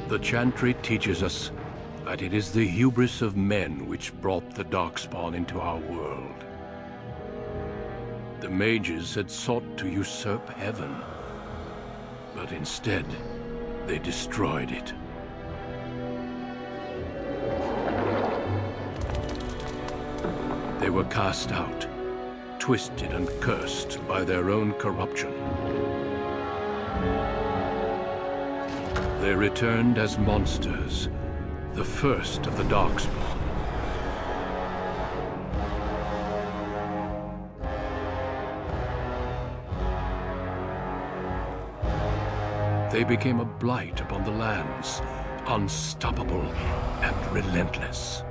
The Chantry teaches us that it is the hubris of men which brought the Darkspawn into our world. The mages had sought to usurp heaven, but instead, they destroyed it. They were cast out, twisted and cursed by their own corruption. They returned as monsters, the first of the Darkspawn. They became a blight upon the lands, unstoppable and relentless.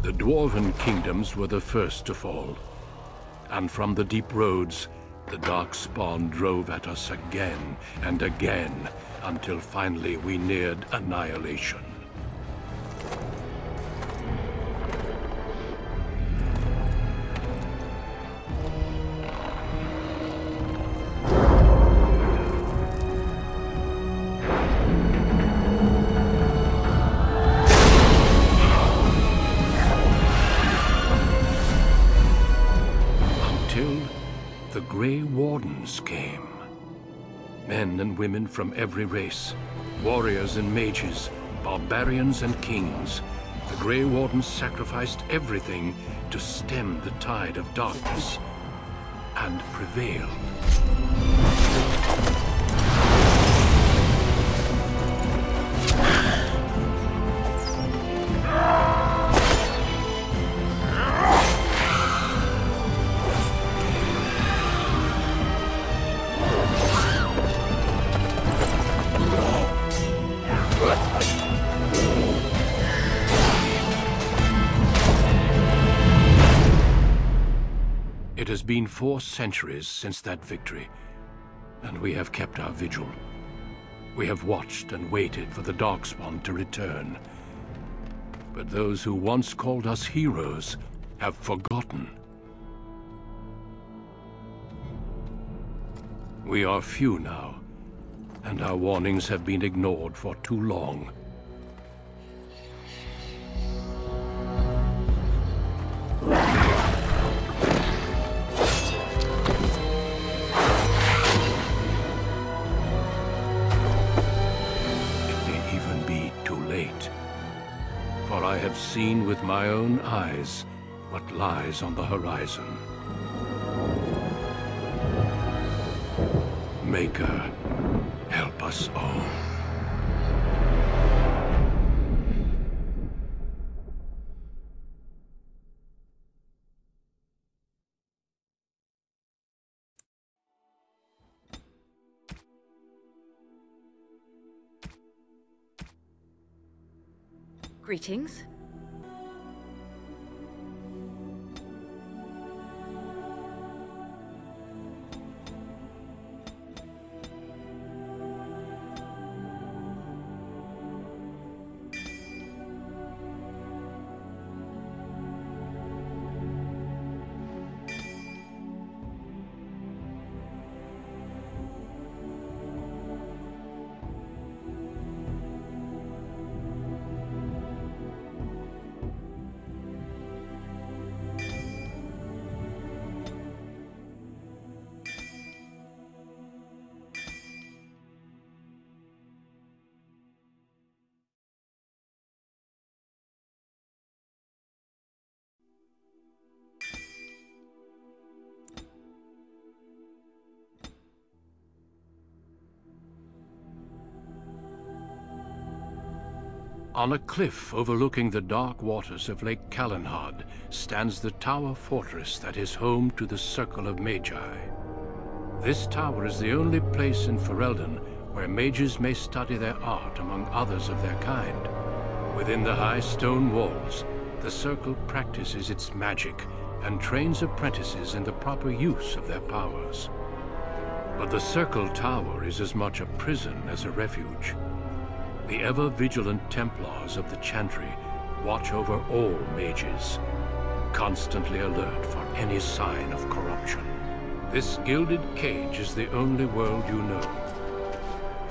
The Dwarven kingdoms were the first to fall, and from the deep roads, the Darkspawn drove at us again and again, until finally we neared annihilation. The Grey Wardens came. Men and women from every race, warriors and mages, barbarians and kings. The Grey Wardens sacrificed everything to stem the tide of darkness, and prevailed. It has been 4 centuries since that victory, and we have kept our vigil. We have watched and waited for the Darkspawn to return. But those who once called us heroes have forgotten. We are few now, and our warnings have been ignored for too long. For I have seen with my own eyes what lies on the horizon. Maker, help us all. Greetings. On a cliff overlooking the dark waters of Lake Calenhad stands the Tower Fortress that is home to the Circle of Magi. This tower is the only place in Ferelden where mages may study their art among others of their kind. Within the high stone walls, the Circle practices its magic and trains apprentices in the proper use of their powers. But the Circle Tower is as much a prison as a refuge. The ever-vigilant Templars of the Chantry watch over all mages, constantly alert for any sign of corruption. This gilded cage is the only world you know,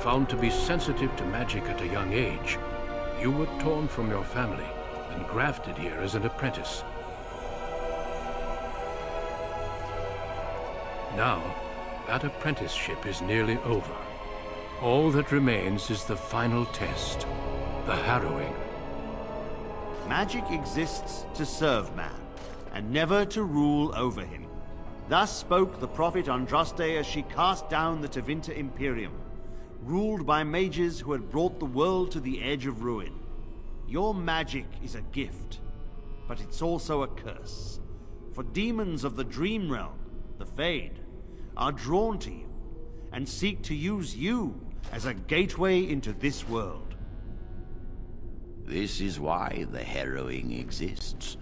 Found to be sensitive to magic at a young age, you were torn from your family and grafted here as an apprentice. Now, that apprenticeship is nearly over. All that remains is the final test, the harrowing. Magic exists to serve man, and never to rule over him. Thus spoke the prophet Andraste as she cast down the Tevinter Imperium, ruled by mages who had brought the world to the edge of ruin. Your magic is a gift, but it's also a curse. For demons of the Dream Realm, the Fade, are drawn to you, and seek to use you as a gateway into this world. This is why the harrowing exists.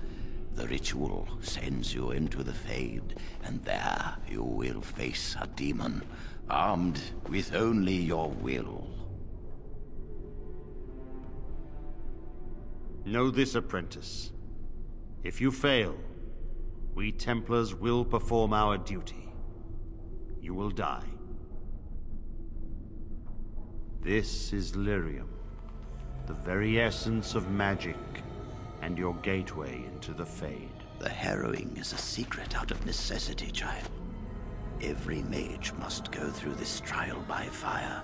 The ritual sends you into the Fade, and there you will face a demon, armed with only your will. Know this, apprentice. If you fail, we Templars will perform our duty. You will die. This is Lyrium, the very essence of magic, and your gateway into the Fade. The harrowing is a secret out of necessity, child. Every mage must go through this trial by fire.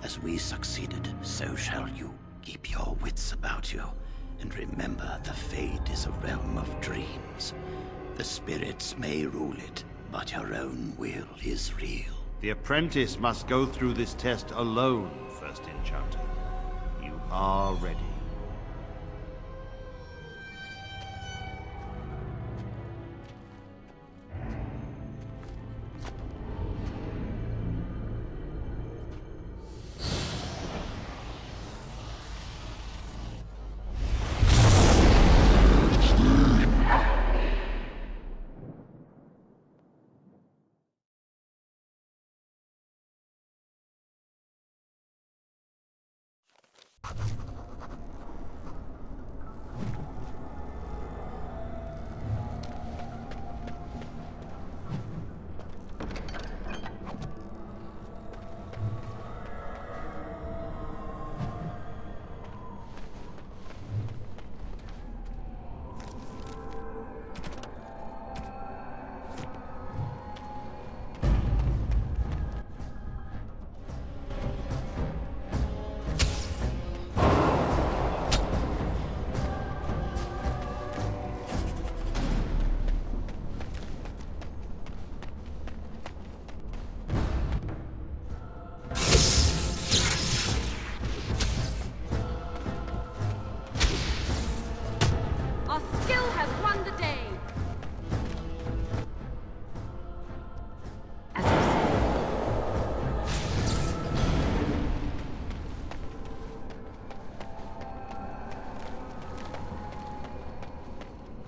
As we succeeded, so shall you. Keep your wits about you, and remember the Fade is a realm of dreams. The spirits may rule it, but your own will is real. The apprentice must go through this test alone, First Enchanter. You are ready.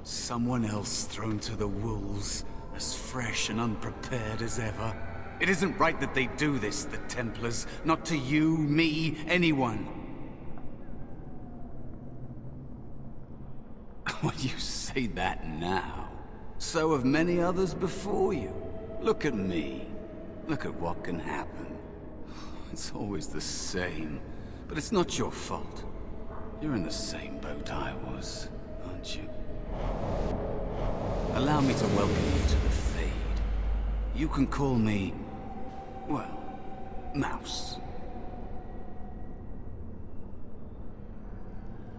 Someone else thrown to the wolves, as fresh and unprepared as ever. It isn't right that they do this, the Templars. Not to you, me, anyone. Well, you say that now. So have many others before you. Look at me. Look at what can happen. It's always the same. But it's not your fault. You're in the same boat I was, aren't you? Allow me to welcome you to the Fade. You can call me, well, Mouse.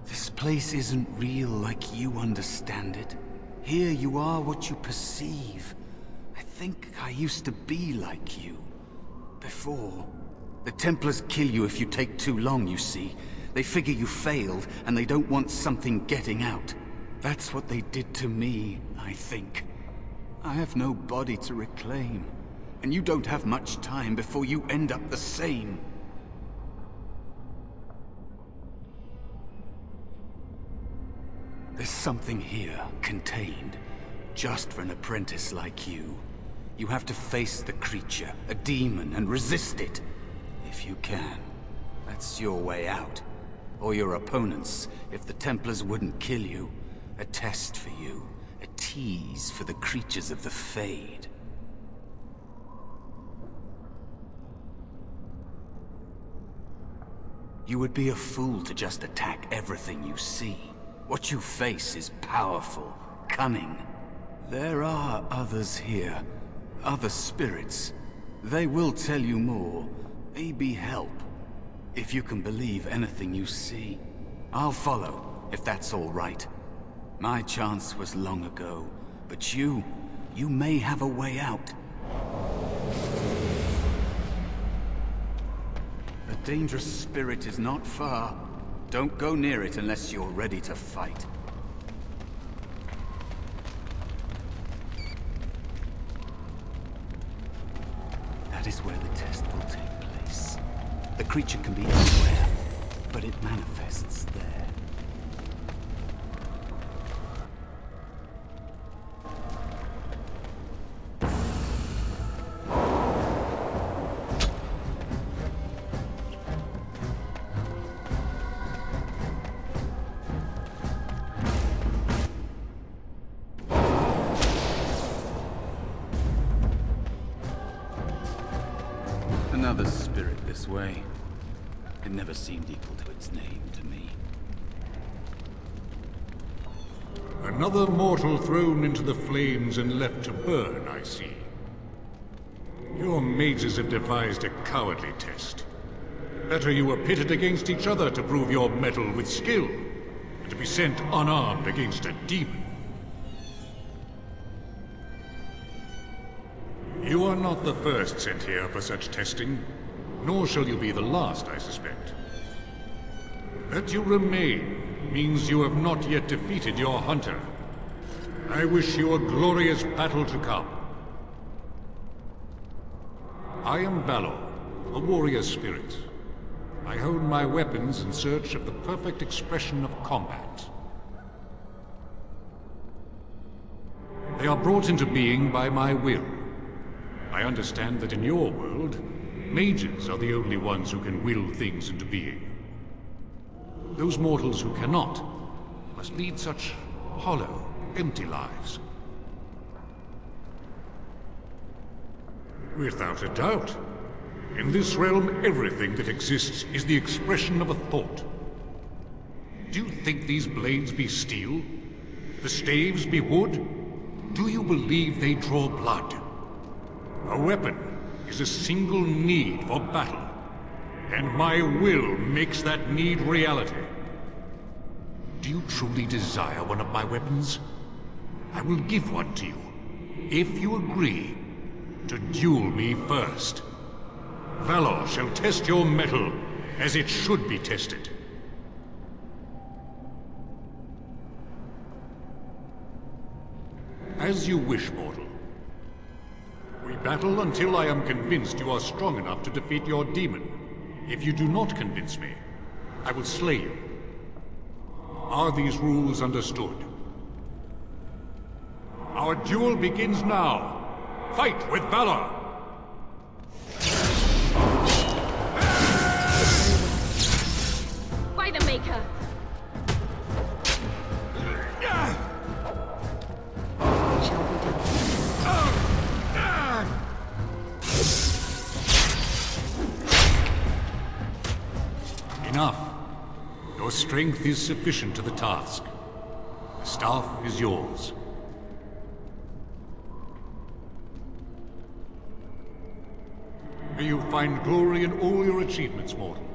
This place isn't real like you understand it. Here you are what you perceive. I think I used to be like you. Before. The Templars kill you if you take too long, you see. They figure you failed, and they don't want something getting out. That's what they did to me, I think. I have no body to reclaim, and you don't have much time before you end up the same. There's something here, contained, just for an apprentice like you. You have to face the creature, a demon, and resist it. If you can. That's your way out. Or your opponents, if the Templars wouldn't kill you. A test for you. A tease for the creatures of the Fade. You would be a fool to just attack everything you see. What you face is powerful, cunning. There are others here, other spirits. They will tell you more, maybe help. If you can believe anything you see, I'll follow, if that's all right. My chance was long ago, but you may have a way out. A dangerous spirit is not far. Don't go near it unless you're ready to fight. That is where the test will take place. The creature can be anywhere, but it manifests there. Another spirit this way. It never seemed equal to its name to me. Another mortal thrown into the flames and left to burn, I see. Your mages have devised a cowardly test. Better you were pitted against each other to prove your mettle with skill, than to be sent unarmed against a demon. You are not the first sent here for such testing, nor shall you be the last, I suspect. That you remain means you have not yet defeated your hunter. I wish you a glorious battle to come. I am Valor, a warrior spirit. I hone my weapons in search of the perfect expression of combat. They are brought into being by my will. I understand that in your world, mages are the only ones who can will things into being. Those mortals who cannot must lead such hollow, empty lives. Without a doubt. In this realm, everything that exists is the expression of a thought. Do you think these blades be steel? The staves be wood? Do you believe they draw blood? A weapon is a single need for battle, and my will makes that need reality. Do you truly desire one of my weapons? I will give one to you, if you agree to duel me first. Valor shall test your mettle as it should be tested. As you wish, mortal. We battle until I am convinced you are strong enough to defeat your demon. If you do not convince me, I will slay you. Are these rules understood? Our duel begins now. Fight with valor! By the Maker! Enough. Your strength is sufficient to the task. The staff is yours. May you find glory in all your achievements, mortal.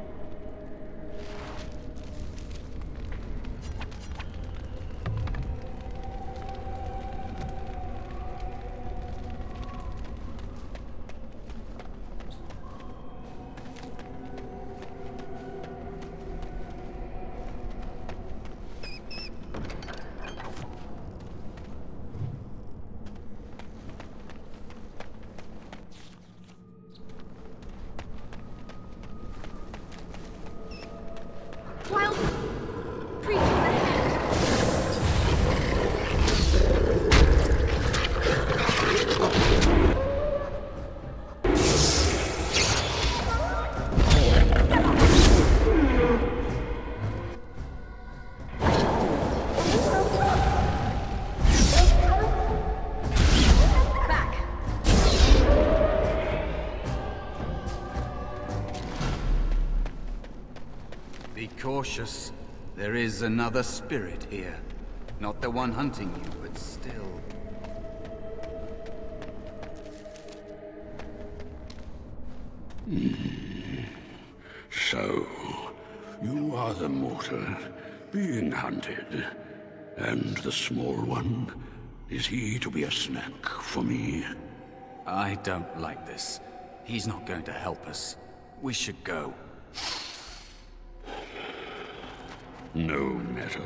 cautious. There is another spirit here. Not the one hunting you, but still. So, you are the mortal being hunted. And the small one, is he to be a snack for me? I don't like this. He's not going to help us. We should go. No matter.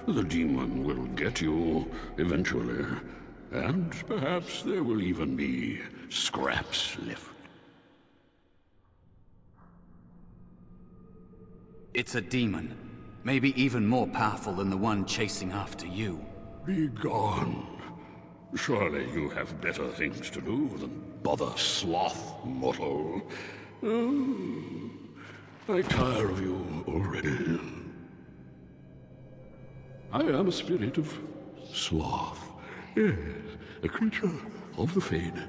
The demon will get you eventually. And perhaps there will even be scraps left. It's a demon. Maybe even more powerful than the one chasing after you. Be gone. Surely you have better things to do than bother sloth, mortal. Oh, I tire of you already. I am a spirit of sloth. Yes, a creature of the Fade.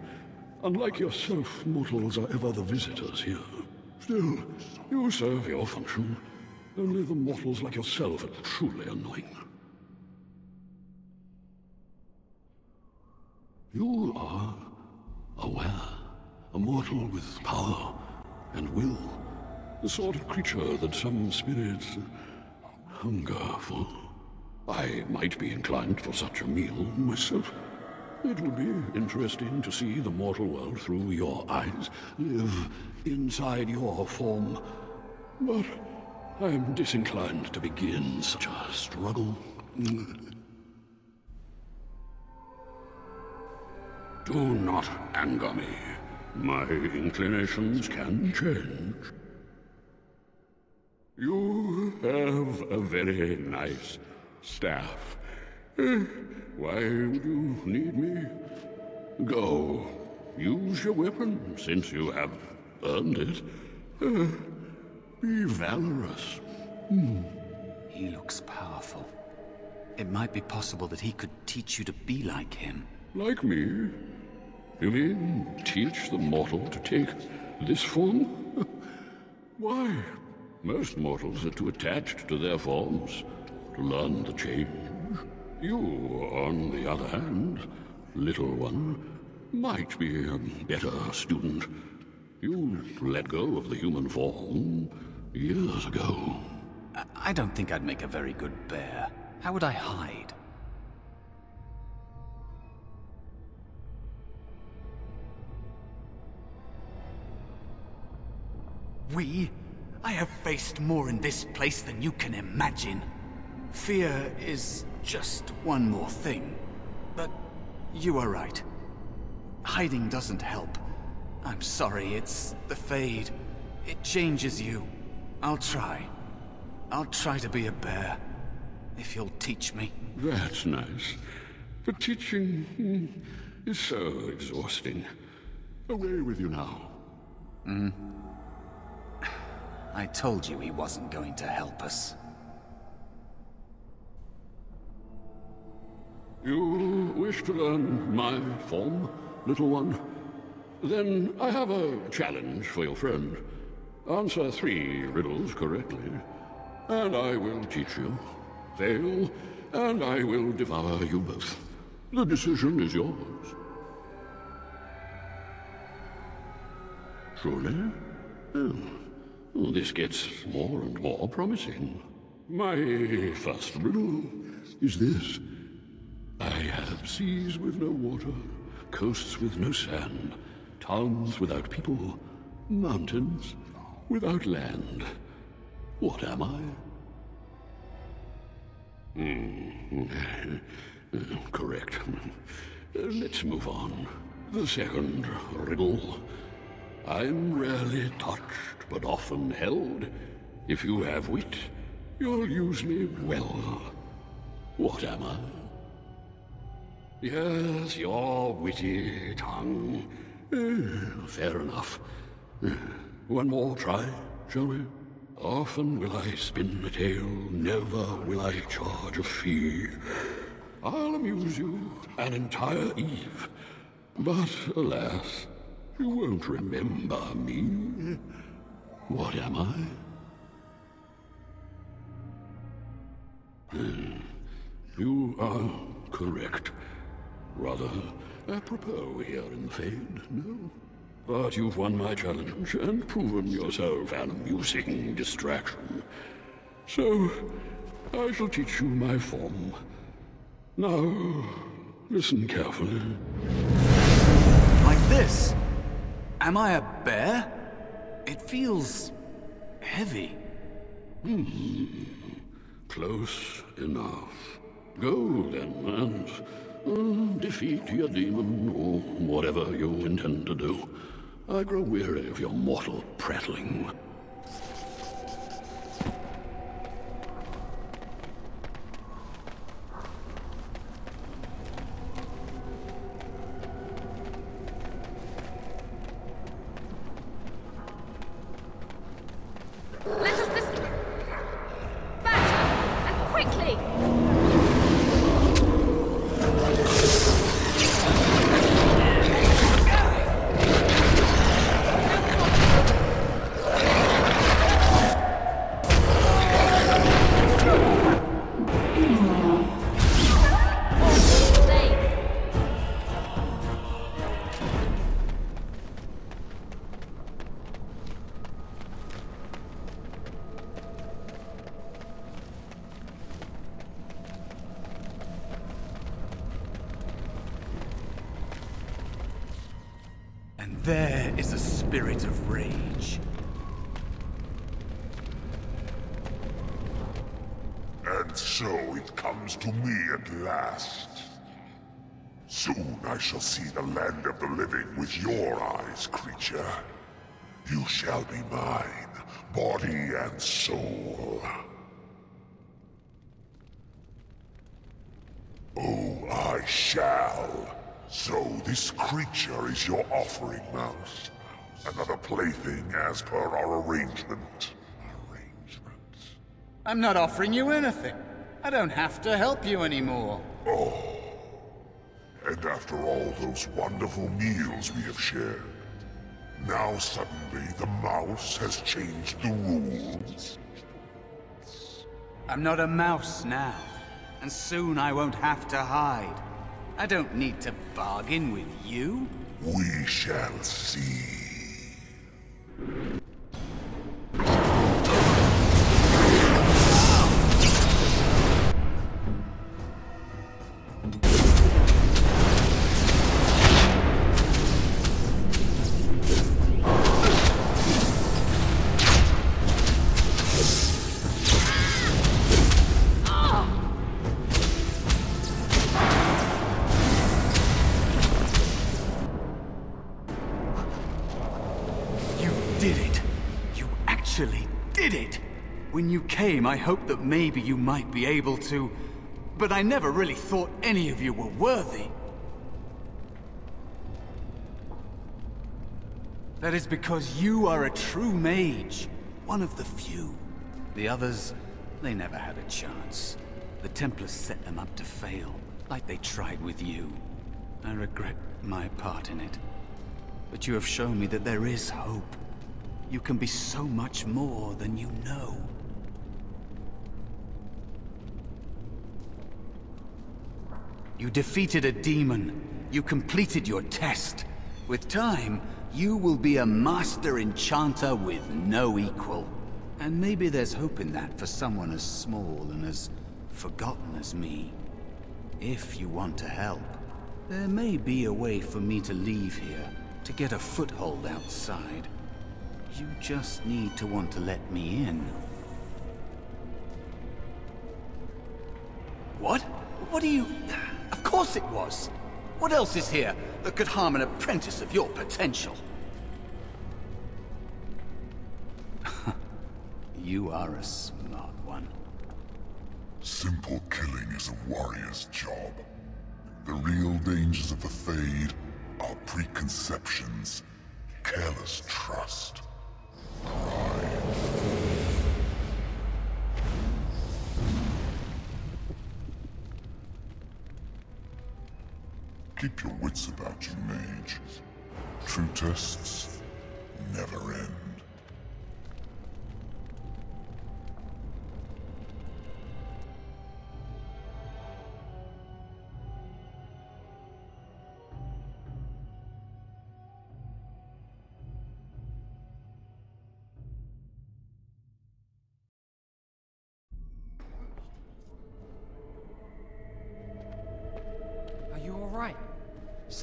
Unlike yourself, mortals are ever the visitors here. Still, you serve your function. Only the mortals like yourself are truly annoying. You are aware, a mortal with power and will, the sort of creature that some spirits hunger for. I might be inclined for such a meal myself. It will be interesting to see the mortal world through your eyes, live inside your form. But I am disinclined to begin such a struggle. Do not anger me. My inclinations can change. You have a very nice staff. Why would you need me? Go. Use your weapon, since you have earned it. Be valorous. He looks powerful. It might be possible that he could teach you to be like him. Like me? You mean teach the mortal to take this form? Why? Most mortals are too attached to their forms to learn the change. You, on the other hand, little one, might be a better student. You let go of the human form years ago. I don't think I'd make a very good bear. How would I hide? I have faced more in this place than you can imagine. Fear is just one more thing. But you are right. Hiding doesn't help. I'm sorry, it's the Fade. It changes you. I'll try. I'll try to be a bear. If you'll teach me. That's nice. But teaching is so exhausting. Away with you now. I told you he wasn't going to help us. You wish to learn my form, little one? Then I have a challenge for your friend. Answer 3 riddles correctly, and I will teach you. Fail, and I will devour you both. The decision is yours. Truly? Oh, this gets more and more promising. My first riddle is this. I have seas with no water, coasts with no sand, towns without people, mountains without land. What am I? Correct. Let's move on. The second riddle. I'm rarely touched, but often held. If you have wit, you'll use me well. What am I? Yes, your witty tongue. Fair enough. One more try, shall we? Often will I spin a tale, never will I charge a fee. I'll amuse you an entire eve, but alas, you won't remember me. What am I? You are correct. Rather apropos here in the Fade, no? But you've won my challenge and proven yourself an amusing distraction. So, I shall teach you my form. Now, listen carefully. Like this? Am I a bear? It feels heavy. Close enough. Go then, and defeat your demon, or whatever you intend to do. I grow weary of your mortal prattling. Let us dispatch and quickly! And there is a spirit of rage. And so it comes to me at last. Soon I shall see the land of the living with your eyes, creature. You shall be mine, body and soul. Oh, I shall. So this creature is your offering, Mouse. Another plaything as per our arrangement. I'm not offering you anything. I don't have to help you anymore. Oh. And after all those wonderful meals we have shared, now suddenly the mouse has changed the rules. I'm not a mouse now, and soon I won't have to hide. I don't need to bargain with you. We shall see. Did it. You actually did it. When you came, I hoped that maybe you might be able to, but I never really thought any of you were worthy. That is because you are a true mage, one of the few. The others, they never had a chance. The Templars set them up to fail, like they tried with you. I regret my part in it. But you have shown me that there is hope. You can be so much more than you know. You defeated a demon. You completed your test. With time, you will be a master enchanter with no equal. And maybe there's hope in that for someone as small and as forgotten as me. If you want to help, there may be a way for me to leave here, to get a foothold outside. You just need to want to let me in. What? What do you... Of course it was! What else is here that could harm an apprentice of your potential? You are a smart one. Simple killing is a warrior's job. The real dangers of the Fade are preconceptions, careless trust. Keep your wits about you, mage. True tests never end.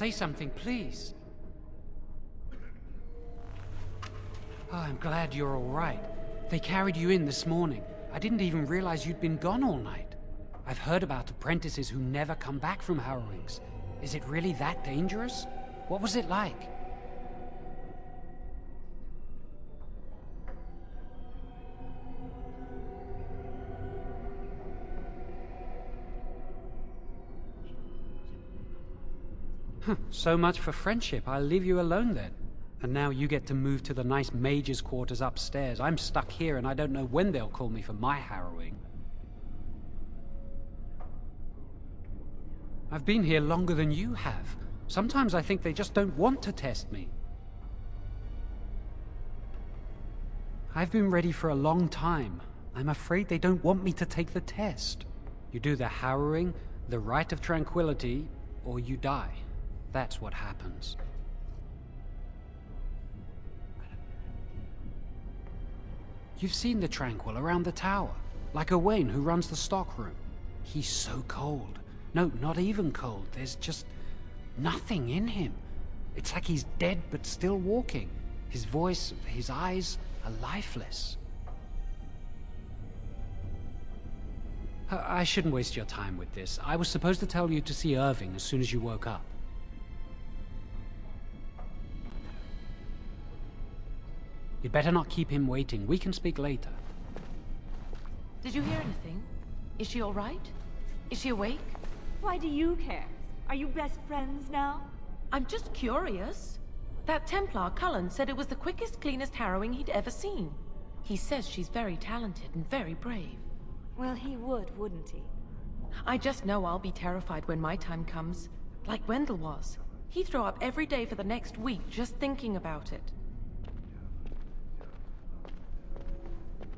say something, please. Oh, I'm glad you're all right. They carried you in this morning. I didn't even realize you'd been gone all night. I've heard about apprentices who never come back from harrowings. Is it really that dangerous? What was it like? So much for friendship. I'll leave you alone then. And now you get to move to the nice mage's quarters upstairs. I'm stuck here and I don't know when they'll call me for my harrowing. I've been here longer than you have. Sometimes I think they just don't want to test me. I've been ready for a long time. I'm afraid they don't want me to take the test. You do the harrowing, the Rite of Tranquility, or you die. That's what happens. You've seen the Tranquil around the tower, like Owain who runs the stockroom. He's so cold. No, not even cold. There's just nothing in him. It's like he's dead but still walking. His voice, his eyes are lifeless. I shouldn't waste your time with this. I was supposed to tell you to see Irving as soon as you woke up. You'd better not keep him waiting. We can speak later. Did you hear anything? Is she all right? Is she awake? Why do you care? Are you best friends now? I'm just curious. That Templar, Cullen, said it was the quickest, cleanest harrowing he'd ever seen. He says she's very talented and very brave. Well, he would, wouldn't he? I just know I'll be terrified when my time comes. Like Wendell was. He'd throw up every day for the next week just thinking about it.